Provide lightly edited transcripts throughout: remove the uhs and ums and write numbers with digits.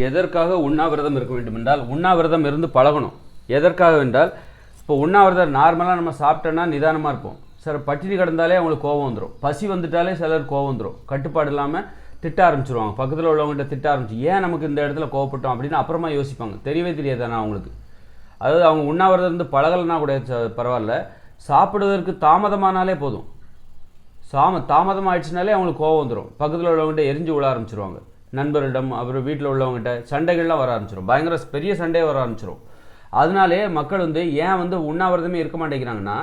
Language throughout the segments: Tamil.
எதற்காக உண்ணாவிரதம் இருக்க வேண்டும் என்றால், உண்ணாவிரதம் இருந்து பழகணும். எதற்காக என்றால், இப்போ உண்ணாவிரதம் நார்மலாக நம்ம சாப்பிட்டோன்னா நிதானமாக இருப்போம். சில பட்டினி கிடந்தாலே அவங்களுக்கு கோபம் வந்துடும். பசி வந்துட்டாலே சிலர் கோபம் வந்துடும். கட்டுப்பாடு இல்லாமல் திட்ட ஆரம்பிச்சிருவாங்க. பக்கத்தில் உள்ளவங்ககிட்ட திட்ட ஆரம்பிச்சு, ஏன் நமக்கு இந்த இடத்துல கோவப்பட்டோம் அப்படின்னு அப்புறமா யோசிப்பாங்க. தெரியவே தெரியாதானா அவங்களுக்கு. அதாவது அவங்க உண்ணாவிரதம் இருந்து பழகலைன்னா கூட பரவாயில்ல, சாப்பிடுவதற்கு தாமதமானாலே போதும். தாமதம் ஆயிடுச்சுனாலே அவங்களுக்கு கோவம் வந்துடும். பக்கத்தில் உள்ளவங்ககிட்ட எரிஞ்சு விழ ஆரம்பிச்சிருவாங்க. நண்பர்களிடம், அப்புறம் வீட்டில் உள்ளவங்ககிட்ட சண்டைகள்லாம் வர ஆரம்பிச்சிடும். பயங்கர பெரிய சண்டையே வர ஆரம்பிச்சிடும். அதனாலே மக்கள் ஏன் உண்ணாவிரதமே இருக்க மாட்டேங்கிறாங்கன்னா,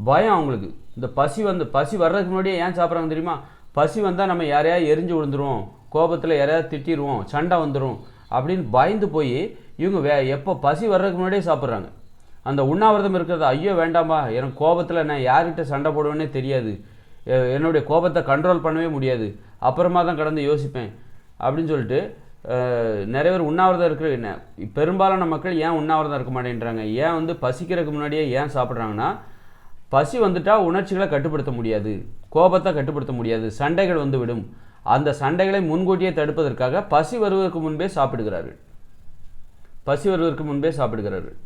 பயம் அவங்களுக்கு. இந்த பசி வர்றதுக்கு முன்னாடியே ஏன் சாப்பிட்றாங்க தெரியுமா? பசி வந்தால் நம்ம யாரையாவது எரிஞ்சு விழுந்துருவோம், கோபத்தில் யாரையாவது திட்டிடுவோம், சண்டை வந்துடும் அப்படின்னு பயந்து போய் இவங்க எப்போ பசி வர்றதுக்கு முன்னாடியே சாப்பிட்றாங்க. அந்த உண்ணாவிரதம் இருக்கிறது, ஐயோ வேண்டாமா, எனக்கு கோபத்தில் நான் யார்கிட்ட சண்டை போடுவேன்னே தெரியாது, என்னுடைய கோபத்தை கண்ட்ரோல் பண்ணவே முடியாது, அப்புறமா தான் கடந்து யோசிப்பேன் அப்படின்னு சொல்லிட்டு நிறைய பேர் உண்ணாவிரதம் இருக்கிற. பெரும்பாலான மக்கள் ஏன் உண்ணாவிரதம் இருக்க மாட்டேன்றாங்க? ஏன் பசிக்கிறதுக்கு முன்னாடியே ஏன் சாப்பிட்றாங்கன்னா, பசி வந்துட்டால் உணர்ச்சிகளை கட்டுப்படுத்த முடியாது, கோபத்தை கட்டுப்படுத்த முடியாது, சண்டைகள் விடும். அந்த சண்டைகளை முன்கூட்டியே தடுப்பதற்காக பசி வருவதற்கு முன்பே சாப்பிடுகிறார்கள்.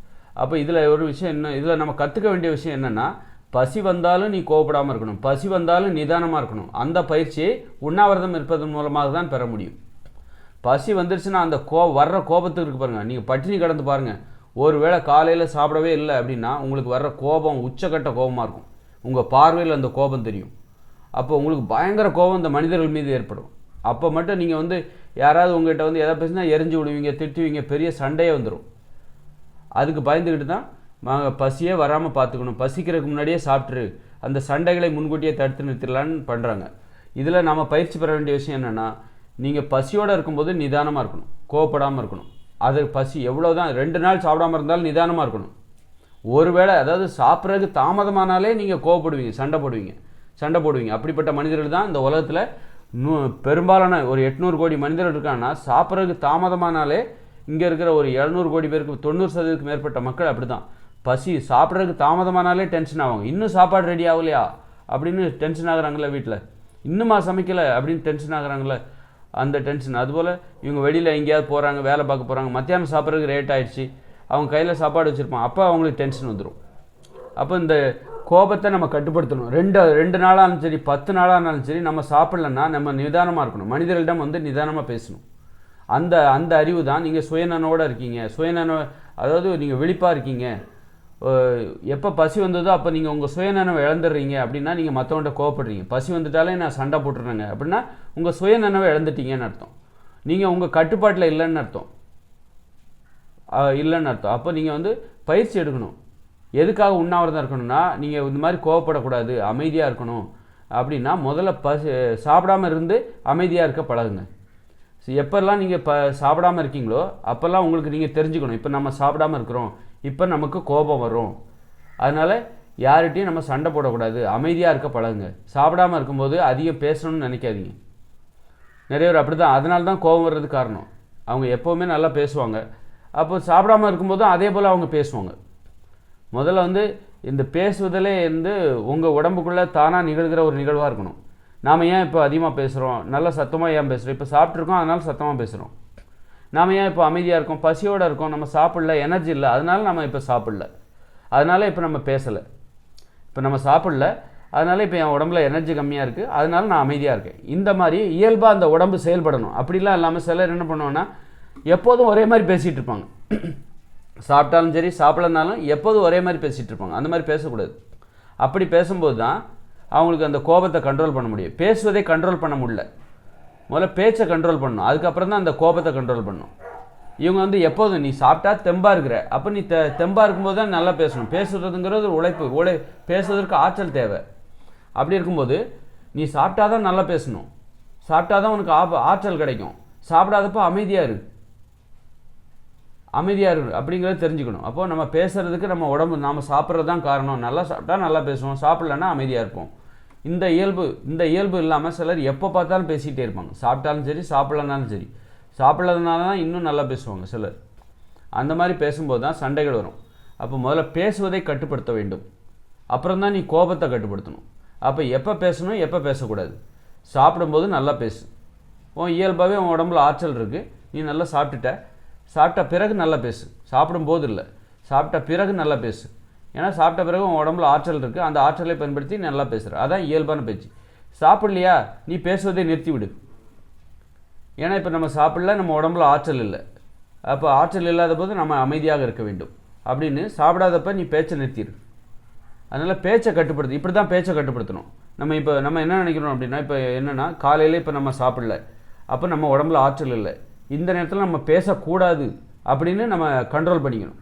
அப்போ இதில் ஒரு விஷயம் என்ன, இதில் நம்ம கற்றுக்க வேண்டிய விஷயம் என்னென்னா, பசி வந்தாலும் நீ கோபப்படாமல் இருக்கணும், பசி வந்தாலும் நிதானமாக இருக்கணும். அந்த பயிற்சியை உண்ணாவிரதம் இருப்பதன் மூலமாக தான் பெற முடியும். பசி வந்துருச்சுன்னா அந்த வர்ற கோபத்துக்கு இருக்கு பாருங்கள். நீங்கள் பட்டினி கடந்து பாருங்கள். ஒரு வேளை காலையில் சாப்பிடவே இல்லை அப்படின்னா உங்களுக்கு வர்ற கோபம் உச்சக்கட்ட கோபமாக இருக்கும். உங்கள் பார்வையில் அந்த கோபம் தெரியும். அப்போ உங்களுக்கு பயங்கர கோபம் இந்த மனிதர்கள் மீது ஏற்படும். அப்போ மட்டும் நீங்கள் யாராவது உங்கள்கிட்ட எதை பேசினா எரிஞ்சு விடுவீங்க, திட்டுவீங்க, பெரிய சண்டையே வந்துடும். அதுக்கு பயந்துக்கிட்டு தான் பசியே வராமல் பார்த்துக்கணும், பசிக்கிறதுக்கு முன்னாடியே சாப்பிட்ரு, அந்த சண்டைகளை முன்கூட்டியே தடுத்து நிறுத்திடலான்னு பண்ணுறாங்க. இதில் நம்ம பயிற்சி பெற வேண்டிய விஷயம் என்னென்னா, நீங்கள் பசியோடு இருக்கும்போது நிதானமாக இருக்கணும், கோவப்படாமல் இருக்கணும். அது பசி எவ்வளோதான் 2 நாள் சாப்பிடாமல் இருந்தாலும் நிதானமாக இருக்கணும். ஒருவேளை அதாவது சாப்பிட்றதுக்கு தாமதமானாலே நீங்கள் கோவப்படுவீங்க, சண்டை போடுவீங்க. அப்படிப்பட்ட மனிதர்கள் தான் இந்த உலகத்தில் பெரும்பாலான ஒரு 800 கோடி மனிதர்கள் இருக்காங்கன்னா, சாப்பிட்றதுக்கு தாமதமானாலே இங்கே இருக்கிற ஒரு 700 கோடி பேருக்கு 90% மேற்பட்ட மக்கள் அப்படி தான். சாப்பிட்றதுக்கு தாமதமானாலே டென்ஷன் ஆவாங்க. இன்னும் சாப்பாடு ரெடி ஆகலையா அப்படின்னு டென்ஷன் ஆகுறாங்களே, வீட்டில் இன்னுமா சமைக்கலை அப்படின்னு டென்ஷன் ஆகுறாங்களே, அந்த டென்ஷன். அதுபோல் இவங்க வெளியில் எங்கேயாவது போகிறாங்க, வேலை பார்க்க போகிறாங்க, மத்தியானம் சாப்பிட்றதுக்கு லேட் ஆகிடுச்சு, அவங்க கையில் சாப்பாடு வச்சுருப்பான், அப்போ அவங்களுக்கு டென்ஷன் வந்துடும். அப்போ இந்த கோபத்தை நம்ம கட்டுப்படுத்தணும். 2 நாளானாலும் சரி, 10 நாளானாலும் சரி, நம்ம சாப்பிட்லன்னா நம்ம நிதானமாக இருக்கணும். மனிதர்களிடம் நிதானமாக பேசணும். அந்த அறிவு தான். நீங்கள் சுயநனவோடு இருக்கீங்க, அதாவது நீங்கள் விழிப்பாக இருக்கீங்க. எப்போ பசி வந்ததோ அப்போ நீங்கள் உங்கள் சுயநனவை இழந்துடுறீங்க அப்படின்னா நீங்கள் மற்றவன்கிட்ட கோவப்படுறீங்க. பசி வந்துட்டாலே நான் சண்டை போட்டுறேங்க அப்படின்னா உங்கள் சுயநனவை இழந்துட்டீங்கன்னு அர்த்தம். நீங்கள் உங்கள் கட்டுப்பாட்டில் இல்லைன்னு அர்த்தம். அப்போ நீங்கள் பயிற்சி எடுக்கணும். எதுக்காக உண்ணாவிரதம் இருக்கணும்னா, நீங்கள் இந்த மாதிரி கோவப்படக்கூடாது, அமைதியாக இருக்கணும் அப்படின்னா முதல்ல சாப்பிடாமல் இருந்து அமைதியாக இருக்க பழகுங்க. எப்போல்லாம் நீங்கள் சாப்பிடாமல் இருக்கீங்களோ அப்போல்லாம் உங்களுக்கு நீங்கள் தெரிஞ்சுக்கணும், இப்போ நம்ம சாப்பிடாமல் இருக்கிறோம், இப்போ நமக்கு கோபம் வரும், அதனால் யார்கிட்டையும் நம்ம சண்டை போடக்கூடாது, அமைதியாக இருக்க பழகுங்க. சாப்பிடாமல் இருக்கும்போது அதிகம் பேசணும்னு நினைக்காதீங்க. நிறைய பேர் அப்படி தான், அதனால தான் கோபம் வர்றதுக்கு காரணம். அவங்க எப்போவுமே நல்லா பேசுவாங்க, அப்போ சாப்பிடாமல் இருக்கும்போதும் அதே போல் அவங்க பேசுவாங்க. முதல்ல இந்த பேசுவதிலே உங்கள் உடம்புக்குள்ளே தானாக நிகழ்கிற ஒரு நிகழ்வாக இருக்கணும். நாம் ஏன் இப்போ அதிகமாக பேசுகிறோம், நல்லா சத்தமாக ஏன் பேசுகிறோம், இப்போ சாப்பிட்ருக்கோம் அதனால் சத்தமாக பேசுகிறோம். நாம் ஏன் இப்போ அமைதியாக இருக்கோம், பசியோடு இருக்கோம், நம்ம சாப்பிடல, எனர்ஜி இல்லை, அதனால் நம்ம இப்போ சாப்பிடல, அதனால் இப்போ நம்ம பேசலை. இப்போ நம்ம சாப்பிடல, அதனால் இப்போ என் உடம்புல எனர்ஜி கம்மியாக இருக்குது, அதனால் நான் அமைதியாக இருக்கேன். இந்த மாதிரி இயல்பாக அந்த உடம்பு செயல்படணும். அப்படிலாம் இல்லாமல் சிலர் என்ன பண்ணுவோன்னா, எப்போதும் ஒரே மாதிரி பேசிகிட்டு இருப்பாங்க. சாப்பிட்டாலும் சரி, சாப்பிடலனாலும் எப்போதும் ஒரே மாதிரி பேசிகிட்டு இருப்பாங்க. அந்த மாதிரி பேசக்கூடாது. அப்படி பேசும்போது தான் அவங்களுக்கு அந்த கோபத்தை கண்ட்ரோல் பண்ண முடியும். பேசுவதை கண்ட்ரோல் பண்ண முடியல, முதல்ல பேச்சை கண்ட்ரோல் பண்ணணும், அதுக்கப்புறம் தான் அந்த கோபத்தை கண்ட்ரோல் பண்ணணும். இவங்க எப்போதும் நீ சாப்பிட்டா தெம்பாக இருக்கிற, அப்போ நீ தெம்பாக இருக்கும்போது தான் நல்லா பேசணும். பேசுறதுங்கிறது உழைப்பு, பேசுவதற்கு ஆற்றல் தேவை. அப்படி இருக்கும்போது நீ சாப்பிட்டா தான் நல்லா பேசணும், சாப்பிட்டா தான் உனக்கு ஆற்றல் கிடைக்கும். சாப்பிடாதப்போ அமைதியாக இரு அப்படிங்கிறத தெரிஞ்சுக்கணும். அப்போது நம்ம பேசுகிறதுக்கு நம்ம உடம்பு, நாம் சாப்பிட்றது தான் காரணம். நல்லா சாப்பிட்டா நல்லா பேசுவோம், சாப்பிட்லன்னா அமைதியாக இருப்போம். இந்த இயல்பு இல்லாமல் சிலர் எப்போ பார்த்தாலும் பேசிகிட்டே இருப்பாங்க. சாப்பிட்டாலும் சரி, சாப்பிட்லனாலும் சரி. சாப்பிட்றதுனால தான் இன்னும் நல்லா பேசுவாங்க சிலர். அந்த மாதிரி பேசும்போது தான் சண்டைகள் வரும். அப்போ முதல்ல பேசுவதை கட்டுப்படுத்த வேண்டும், அப்புறம் தான் நீ கோபத்தை கட்டுப்படுத்தணும். அப்போ எப்போ பேசணும், எப்போ பேசக்கூடாது. சாப்பிடும்போது நல்லா பேசு. இயல்பாகவே உன் உடம்புல ஆற்றல் இருக்குது, நீ நல்லா சாப்பிட்ட பிறகு நல்லா பேசு. சாப்பிடும்போது இல்லை, சாப்பிட்ட பிறகு நல்லா பேசு. ஏன்னா சாப்பிட்ட பிறகு உன் உடம்புல ஆற்றல் இருக்குது, அந்த ஆற்றலை பயன்படுத்தி நல்லா பேசுகிற. அதான் இயல்பான பேச்சு. சாப்பிட்லையா, நீ பேசுவதை நிறுத்தி விடு. ஏன்னா இப்போ நம்ம சாப்பிடல, நம்ம உடம்புல ஆற்றல் இல்லை. அப்போ ஆற்றல் இல்லாத போது நம்ம அமைதியாக இருக்க வேண்டும். அப்படின்னு சாப்பிடாதப்ப நீ பேச்சை நிறுத்திடு. அதனால் பேச்சை கட்டுப்படுத்து. இப்படி தான் பேச்சை கட்டுப்படுத்தணும். நம்ம என்ன நினைக்கிறோம் அப்படின்னா, இப்போ என்னென்னா காலையில் இப்போ நம்ம சாப்பிடல, அப்போ நம்ம உடம்புல ஆற்றல் இல்லை, இந்த நேரத்தில் நம்ம பேசக்கூடாது அப்படின்னு நம்ம கண்ட்ரோல் பண்ணிக்கணும்.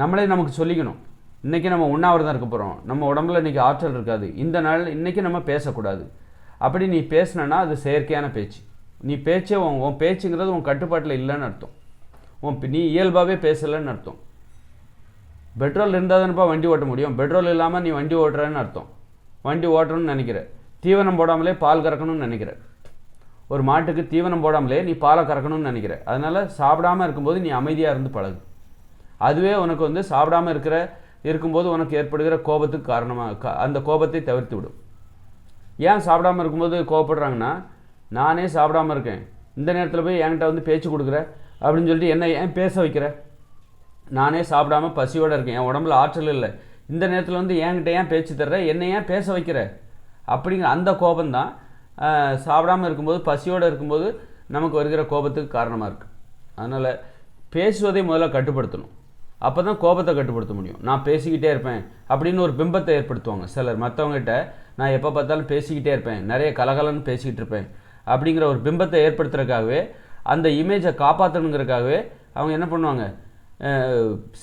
நம்மளே நமக்கு சொல்லிக்கணும், இன்றைக்கி நம்ம உண்ணாவிரதம் இருக்க போகிறோம், நம்ம உடம்புல இன்றைக்கி ஆற்றல் இருக்காது, இந்த நாள் இன்றைக்கி நம்ம பேசக்கூடாது. அப்படி நீ பேசினா அது செயற்கையான பேச்சு. நீ பேச்சே உன் பேச்சுங்கிறது உன் கட்டுப்பாட்டில் இல்லைன்னு அர்த்தம். நீ இயல்பாகவே பேசலைன்னு அர்த்தம். பெட்ரோல் இருந்தால் தானப்பா வண்டி ஓட்ட முடியும். பெட்ரோல் இல்லாமல் நீ வண்டி ஓட்டுறன்னு அர்த்தம். வண்டி ஓட்டணும்னு நினைக்கிற, தீவனம் போடாமலே பால் கறக்கணும்னு நினைக்கிற. ஒரு மாட்டுக்கு தீவனம் போடாமலே நீ பாலை கறக்கணும்னு நினைக்கிற. அதனால் சாப்பிடாமல் இருக்கும்போது நீ அமைதியாக இருந்து பழகு. அதுவே உனக்கு சாப்பிடாமல் இருக்கும்போது உனக்கு ஏற்படுகிற கோபத்துக்கு காரணமாக அந்த கோபத்தை தவிர்த்து விடும். ஏன் சாப்பிடாமல் இருக்கும்போது கோபப்படுறாங்கன்னா, நானே சாப்பிடாமல் இருக்கேன், இந்த நேரத்தில் போய் என்கிட்ட பேச்சு கொடுக்குற அப்படின்னு சொல்லிட்டு என்ன ஏன் பேச வைக்கிற? நானே சாப்பிடாமல் பசியோடு இருக்கேன், என் உடம்புல ஆற்றல் இல்லை, இந்த நேரத்தில் என்கிட்ட ஏன் பேச்சு தர்ற, என்னை ஏன் பேச வைக்கிற அப்படிங்கிற அந்த கோபந்தான் சாப்பிடாமல் இருக்கும்போது பசியோடு இருக்கும்போது நமக்கு வருகிற கோபத்துக்கு காரணமாக இருக்குது. அதனால் பேசுவதை முதல்ல கட்டுப்படுத்தணும். அப்போ தான் கோபத்தை கட்டுப்படுத்த முடியும். நான் பேசிக்கிட்டே இருப்பேன் அப்படின்னு ஒரு பிம்பத்தை ஏற்படுத்துவாங்க சிலர். மற்றவங்ககிட்ட நான் எப்போ பார்த்தாலும் பேசிக்கிட்டே இருப்பேன், நிறைய கலகலன்னு பேசிக்கிட்டு இருப்பேன் அப்படிங்கிற ஒரு பிம்பத்தை ஏற்படுத்துறதுக்காகவே, அந்த இமேஜை காப்பாற்றணுங்கிறதுக்காகவே அவங்க என்ன பண்ணுவாங்க,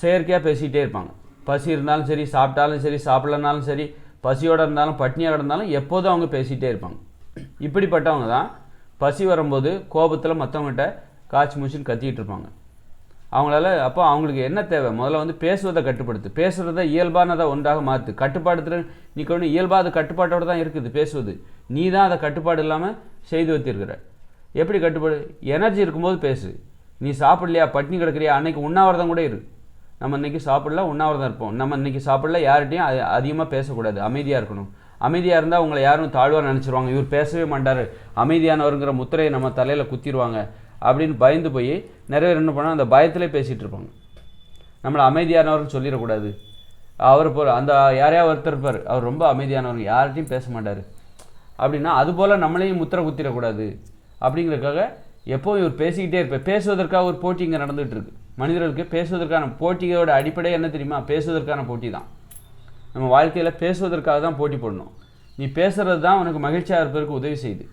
செயற்கையாக பேசிக்கிட்டே இருப்பாங்க. பசி இருந்தாலும் சரி, சாப்பிட்டாலும் சரி, சாப்பிட்லனாலும் சரி, பசியோடு இருந்தாலும் பட்னியாக இருந்தாலும் எப்போதும் அவங்க பேசிகிட்டே இருப்பாங்க. இப்படிப்பட்டவங்க தான் பசி வரும்போது கோபத்தில் மற்றவங்ககிட்ட காய்ச்சி மூச்சின்னு கத்திக்கிட்டு இருப்பாங்க. அப்போ அவங்களுக்கு என்ன தேவை, முதல்ல பேசுவதை கட்டுப்படுத்து. பேசுகிறத இயல்பானதை ஒன்றாக மாற்று. கட்டுப்பாடு நீ கொண்டு இயல்பாக அது கட்டுப்பாட்டோடு தான் இருக்குது பேசுவது. நீ தான் அதை கட்டுப்பாடு இல்லாமல் செய்து வைத்திருக்கிற. எப்படி கட்டுப்பாடு? எனர்ஜி இருக்கும்போது பேசு. நீ சாப்பிடலையா, பட்னி கிடக்கிறியா, அன்றைக்கி உண்ணாவிரதம் கூட இரு. நம்ம இன்றைக்கி சாப்பிடல, உண்ணாவிரதம் இருப்போம். நம்ம இன்றைக்கி சாப்பிடல, யார்கிட்டையும் அதிகமாக பேசக்கூடாது, அமைதியாக இருக்கணும். அமைதியாக இருந்தால் உங்களை யாரும் தாழ்வாக நினச்சிருவாங்க, இவர் பேசவே மாட்டார், அமைதியானவருங்கிற முத்திரையை நம்ம தலையில் குத்திடுவாங்க அப்படின்னு பயந்து போய் நிறைய பேர் என்ன பண்ணால் அந்த பயத்திலே பேசிகிட்டு இருப்பாங்க. நம்மளை அமைதியானவர்னு சொல்லிடக்கூடாது. அவர் அந்த யாரையாவது ஒருத்தர் இருப்பார், அவர் ரொம்ப அமைதியானவர், யார்கிட்டையும் பேச மாட்டார் அப்படின்னா, அதுபோல் நம்மளையும் முத்திரை குத்திடக்கூடாது அப்படிங்கிறதுக்காக எப்போவும் இவர் பேசிக்கிட்டே இருப்பேன். பேசுவதற்காக ஒரு போட்டி இங்கே நடந்துகிட்டு இருக்கு. மனிதர்களுக்கு பேசுவதற்கான போட்டியோட அடிப்படை என்ன தெரியுமா? பேசுவதற்கான போட்டி தான். நம்ம வாழ்க்கையில் பேசுவதற்காக தான் போட்டி போடணும். நீ பேசுகிறது தான் உனக்கு மகிழ்ச்சியாக இருப்பதற்கு உதவி செய்யுது.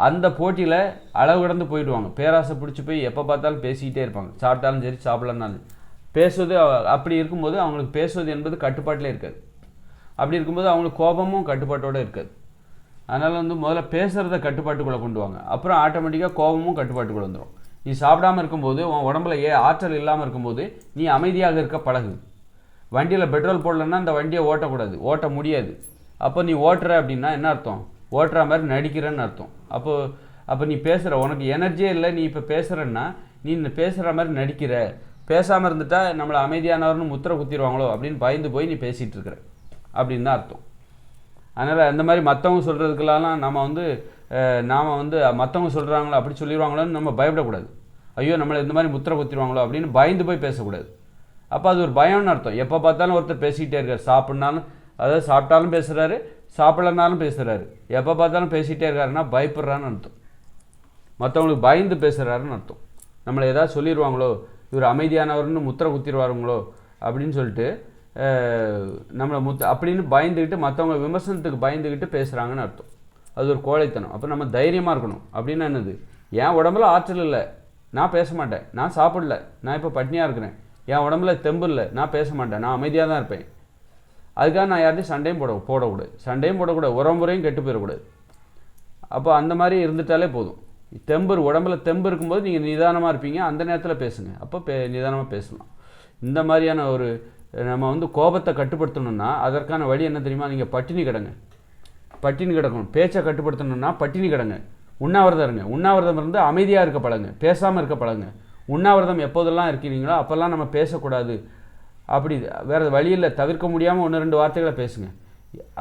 அந்த போட்டியில் அளவு கடந்து போயிடுவாங்க. பேராசை பிடிச்சி போய் எப்போ பார்த்தாலும் பேசிக்கிட்டே இருப்பாங்க, சாப்பிட்டாலும் சரி சாப்பிடலனாலும். பேசுவது அப்படி இருக்கும்போது அவங்களுக்கு பேசுவது என்பது கட்டுப்பாட்டிலே இருக்காது. அப்படி இருக்கும்போது அவங்களுக்கு கோபமும் கட்டுப்பாட்டோடு இருக்காது. அதனால் முதல்ல பேசுகிறத கட்டுப்பாட்டுக்குள்ளே கொண்டு வாங்க. அப்புறம் ஆட்டோமேட்டிக்காக கோபமும் கட்டுப்பாட்டுக்குள்ளே வந்துடும். நீ சாப்பிடாமல் இருக்கும்போது, உன் உடம்புல ஆற்றல் இல்லாமல் இருக்கும்போது நீ அமைதியாக இருக்க பழகு. வண்டியில் பெட்ரோல் போடலன்னா அந்த வண்டியை ஓட்டக்கூடாது, ஓட்ட முடியாது. அப்போ நீ ஓட்டுற அப்படின்னா என்ன அர்த்தம்? ஓட்டுற மாதிரி நடிக்கிறேன்னு அர்த்தம். அப்போ நீ பேசுகிற, உனக்கு எனர்ஜியே இல்லை, நீ இப்போ பேசுகிறன்னா நீ பேசுகிற மாதிரி நடிக்கிற. பேசாமல் இருந்துட்டா நம்மளை அமைதியானவர்னு முத்திரை குத்திடுவாங்களோ அப்படின்னு பயந்து போய் நீ பேசிகிட்டு இருக்கிற அப்படின்னு தான் அர்த்தம். அதனால் அந்த மாதிரி மற்றவங்க சொல்கிறதுக்கெல்லாம் நாம் மற்றவங்க சொல்கிறாங்களோ அப்படி சொல்லிடுவாங்களோன்னு நம்ம பயப்படக்கூடாது. ஐயோ நம்மளை இந்த மாதிரி முத்திரை குத்திடுவாங்களோ அப்படின்னு பயந்து போய் பேசக்கூடாது. அப்போ அது ஒரு பயம்னு அர்த்தம். எப்போ பார்த்தாலும் ஒருத்தர் பேசிக்கிட்டே இருக்கார், சாப்பிட்னாலும் அதாவது சாப்பிட்டாலும் பேசுகிறாரு, சாப்பிடலனாலும் பேசுகிறாரு, எப்போ பார்த்தாலும் பேசிகிட்டே இருக்காருன்னா பயப்படுறான்னு அர்த்தம். மற்றவங்களுக்கு பயந்து பேசுகிறாருன்னு அர்த்தம். நம்மளை ஏதாவது சொல்லிடுவாங்களோ, இவர் அமைதியானவர்னு முத்திரை குத்திடுவாருங்களோ அப்படின்னு சொல்லிட்டு நம்மளை அப்படின்னு பயந்துக்கிட்டு, மற்றவங்க விமர்சனத்துக்கு பயந்துக்கிட்டு பேசுகிறாங்கன்னு அர்த்தம். அது ஒரு கோழைத்தனம். அப்போ நம்ம தைரியமாக இருக்கணும். அப்படின்னா என்னது? என் உடம்புல ஆற்றல் இல்லை, நான் பேச மாட்டேன், நான் சாப்பிடல, நான் இப்போ பட்னியாக இருக்கிறேன், என் உடம்புல தெம்பு இல்லை, நான் பேச மாட்டேன், நான் அமைதியாக தான் இருப்பேன். அதுக்காக நான் யார்ட்டையும் சண்டையும் போடக்கூடாது, சண்டையும் போடக்கூடாது, உறவுமுறையும் கெட்டு போயிடக்கூடாது. அப்போ அந்த மாதிரி இருந்துட்டாலே போதும். உடம்புல தெம்பு இருக்கும்போது நீங்கள் நிதானமாக இருப்பீங்க, அந்த நேரத்தில் பேசுங்க. அப்போ நிதானமாக பேசலாம். இந்த மாதிரியான ஒரு நம்ம கோபத்தை கட்டுப்படுத்தணும்னா அதற்கான வழி என்ன தெரியுமா? நீங்கள் பட்டினி கிடக்கணும். பேச்சை கட்டுப்படுத்தணும்னா பட்டினி கிடங்க, உண்ணாவிரதம் இருங்க. உண்ணாவிரதம் இருந்து அமைதியாக இருக்க பழங்க, பேசாமல் இருக்க பழங்க. உண்ணாவிரதம் எப்போதெல்லாம் இருக்கிறீங்களோ அப்போல்லாம் நம்ம பேசக்கூடாது. அப்படி வேறு வழியில் தவிர்க்க முடியாமல் 1-2 வார்த்தைகளை பேசுங்க.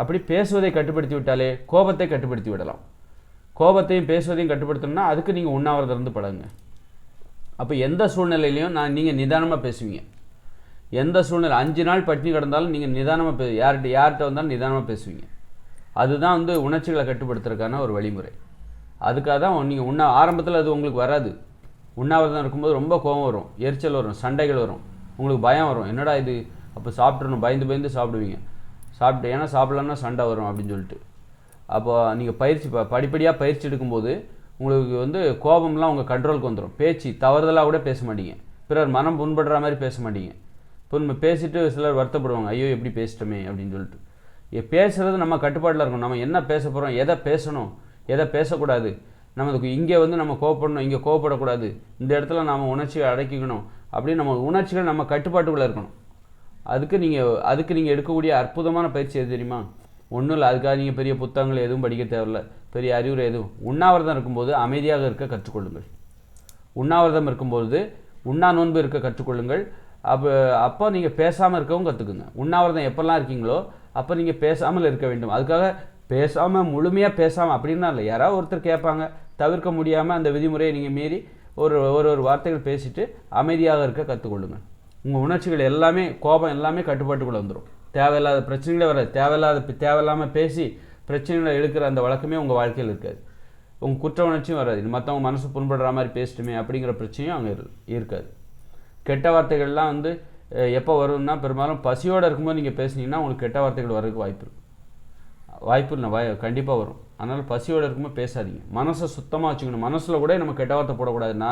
அப்படி பேசுவதை கட்டுப்படுத்தி விட்டாலே கோபத்தை கட்டுப்படுத்தி விடலாம். கோபத்தையும் பேசுவதையும் கட்டுப்படுத்தணும்னா அதுக்கு நீங்கள் உண்ணாவிரதம் இருந்து பழகுங்க. அப்போ எந்த சூழ்நிலையிலையும் நீங்கள் நிதானமாக பேசுவீங்க. எந்த சூழ்நிலை 5 நாள் பட்டினி கிடந்தாலும் நீங்கள் நிதானமாக யார்கிட்ட வந்தாலும் நிதானமாக பேசுவீங்க. அதுதான் வந்து உணர்ச்சிகளை கட்டுப்படுத்துறதுக்கான ஒரு வழிமுறை. அதுக்காக தான் நீங்கள் ஆரம்பத்தில் அது உங்களுக்கு வராது. உண்ணாவிரதம் இருக்கும்போது ரொம்ப கோபம் வரும், எரிச்சல் வரும், சண்டைகள் வரும், உங்களுக்கு பயம் வரும். என்னடா இது, அப்போ சாப்பிட்றணும் பயந்து சாப்பிடுவீங்க. ஏன்னா சாப்பிட்லன்னா சண்டை வரும் அப்படின்னு சொல்லிட்டு. அப்போ நீங்கள் படிப்படியாக பயிற்சி எடுக்கும்போது உங்களுக்கு வந்து கோபம்லாம் உங்கள் கண்ட்ரோலுக்கு வந்துடும். பேச்சு தவறுதலாக கூட பேச மாட்டீங்க. பிறர் மனம் புண்படுற மாதிரி பேச மாட்டீங்க. பேசிட்டு சிலர் வருத்தப்படுவாங்க, ஐயோ எப்படி பேசிட்டோமே அப்படின்னு சொல்லிட்டு. பேசுகிறது நம்ம கட்டுப்பாட்டில் இருக்கணும். நம்ம என்ன பேச போகிறோம், எதை பேசணும், எதை பேசக்கூடாது, நமக்கு இங்கே வந்து நம்ம கோவப்படணும், இங்கே கோவப்படக்கூடாது, இந்த இடத்துல நம்ம உணர்ச்சியை அடக்கிக்கணும் அப்படின்னு நம்ம உணர்ச்சிகள் நம்ம கட்டுப்பாட்டுக்குள்ளே இருக்கணும். அதுக்கு நீங்கள் எடுக்கக்கூடிய அற்புதமான பயிற்சி எது தெரியுமா? ஒன்றும் இல்லை, அதுக்காக நீங்கள் பெரிய புத்தகங்கள் எதுவும் படிக்க தேவையில்லை, பெரிய அறிவுரை எதுவும். உண்ணாவிரதம் இருக்கும்போது அமைதியாக இருக்க கற்றுக்கொள்ளுங்கள். உண்ணாவிரதம் இருக்கும்போது உண்ணா நோன்பு இருக்க கற்றுக்கொள்ளுங்கள். அப்போ நீங்கள் பேசாமல் இருக்கவும் கற்றுக்குங்க. உண்ணாவிரதம் எப்போல்லாம் இருக்கீங்களோ அப்போ நீங்கள் பேசாமல் இருக்க வேண்டும். அதுக்காக பேசாமல் முழுமையாக பேசாமல் அப்படின்னா இல்லை, யாராவது ஒருத்தர் கேட்பாங்க, தவிர்க்க முடியாமல் அந்த விதிமுறையை நீங்கள் மீறி ஒரு வார்த்தைகள் பேசிட்டு அமைதியாக இருக்க கற்றுக்கொள்ளுங்கள். உங்கள் உணர்ச்சிகள் எல்லாமே, கோபம் எல்லாமே கட்டுப்பாட்டுக்குள்ளே வந்துடும். தேவையில்லாத பிரச்சனைகளே வராது. தேவையில்லாமல் பேசி பிரச்சனைகளை இழுக்கிற அந்த வழக்கமே உங்கள் வாழ்க்கையில் இருக்காது. உங்கள் குற்ற உணர்ச்சியும் வராது. மற்றவங்க மனசு புண்படுற மாதிரி பேசிட்டுமே அப்படிங்கிற பிரச்சனையும் அங்கே இருக்காது. கெட்ட வார்த்தைகள்லாம் வந்து எப்போ வரும்னா, பெரும்பாலும் பசியோடு இருக்கும்போது நீங்கள் பேசுனீங்கன்னா உங்களுக்கு கெட்ட வார்த்தைகள் வர்றதுக்கு வாய்ப்பு இல்லை, கண்டிப்பாக வரும். அதனால் பசியோடு இருக்கும்போது பேசாதீங்க. மனசை சுத்தமாக வச்சுக்கணும். மனசில் கூட நம்ம கெட்ட வார்த்தை போடக்கூடாதுன்னா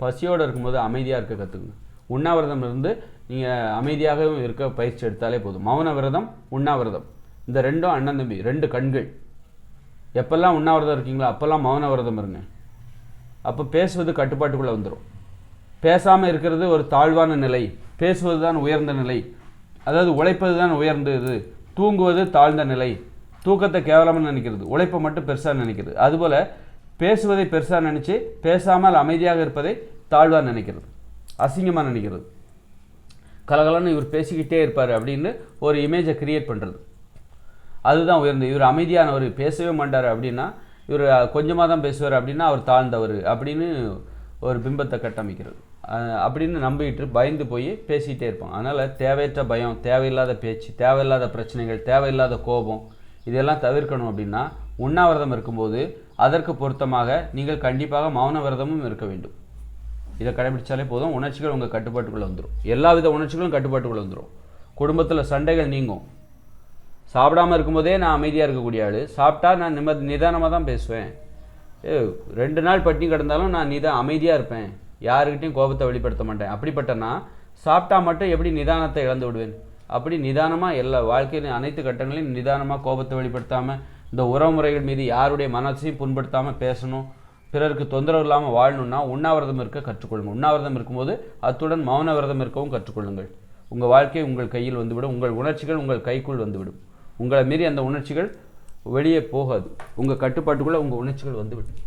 பசியோடு இருக்கும்போது அமைதியாக இருக்க கற்றுக்கணும். உண்ணாவிரதம் இருந்து நீங்கள் அமைதியாகவும் இருக்க பயிற்சி எடுத்தாலே போதும். மௌன விரதம், உண்ணாவிரதம், இந்த ரெண்டும் அண்ணன் தம்பி, 2 கண்கள். எப்பெல்லாம் உண்ணாவிரதம் இருக்கீங்களோ அப்போல்லாம் மௌன விரதம் இருங்க. அப்போ பேசுவது கட்டுப்பாட்டுக்குள்ளே வந்துடும். பேசாமல் இருக்கிறது ஒரு தாழ்வான நிலை, பேசுவது தான் உயர்ந்த நிலை. அதாவது உழைப்பது தான் உயர்ந்தது, தூங்குவது தாழ்ந்த நிலை. தூக்கத்தை கேவலமாக நினைக்கிறது, உழைப்பை மட்டும் பெருசாக நினைக்கிறது. அதுபோல் பேசுவதை பெருசாக நினச்சி பேசாமல் அமைதியாக இருப்பதை தாழ்வாக நினைக்கிறது, அசிங்கமாக நினைக்கிறது. கலகலன்னு இவர் பேசிக்கிட்டே இருப்பார் அப்படின்னு ஒரு இமேஜை கிரியேட் பண்ணுறது, அதுதான் உயர்ந்து. இவர் அமைதியானவர், பேசவே மாட்டார் அப்படின்னா, இவர் கொஞ்சமாக தான் பேசுவார் அப்படின்னா அவர் தாழ்ந்தவர் அப்படின்னு ஒரு பிம்பத்தை கட்டமைக்கிறது. அப்படின்னு நம்பிக்கிட்டு பயந்து போய் பேசிகிட்டே இருப்பாங்க. அதனால் தேவையற்ற பயம், தேவையில்லாத பேச்சு, தேவையில்லாத பிரச்சனைகள், தேவையில்லாத கோபம், இதெல்லாம் தவிர்க்கணும். அப்படின்னா உண்ணாவிரதம் இருக்கும்போது அதற்கு பொருத்தமாக நீங்கள் கண்டிப்பாக மௌன விரதமும் இருக்க வேண்டும். இதை கடைபிடிச்சாலே போதும், உணர்ச்சிகள் உங்கள் கட்டுப்பாட்டுக்குள்ளே வந்துடும். எல்லா வித உணர்ச்சிகளும் கட்டுப்பாட்டுக்குள்ளே வந்துடும். குடும்பத்தில் சண்டைகள் நீங்கும். சாப்பிடாமல் இருக்கும்போதே நான் அமைதியாக இருக்கக்கூடிய ஆள், சாப்பிட்டா நான் நிதானமாக தான் பேசுவேன். 2 நாள் பட்டினி கிடந்தாலும் நான் அமைதியாக இருப்பேன், யாருக்கிட்டையும் கோபத்தை வெளிப்படுத்த மாட்டேன். அப்படிப்பட்டனா சாப்பிட்டா மட்டும் எப்படி நிதானத்தை இழந்து விடுவேன்? அப்படி நிதானமாக எல்லா வாழ்க்கையிலும் அனைத்து கட்டங்களையும் நிதானமாக கோபத்தை வெளிப்படுத்தாமல், இந்த உறவுமுறைகள் மீது யாருடைய மனசையும் புண்படுத்தாமல் பேசணும், பிறருக்கு தொந்தரவு இல்லாமல் வாழணும்னா உண்ணாவிரதம் இருக்க கற்றுக்கொள்ளுங்கள். உண்ணாவிரதம் இருக்கும்போது அத்துடன் மௌன விரதம் இருக்கவும் கற்றுக்கொள்ளுங்கள். உங்கள் வாழ்க்கை உங்கள் கையில் வந்துவிடும். உங்கள் உணர்ச்சிகள் உங்கள் கைக்குள் வந்துவிடும். உங்களை மீறி அந்த உணர்ச்சிகள் வெளியே போகாது. உங்கள் கட்டுப்பாட்டுக்குள்ளே உங்கள் உணர்ச்சிகள் வந்துவிடும்.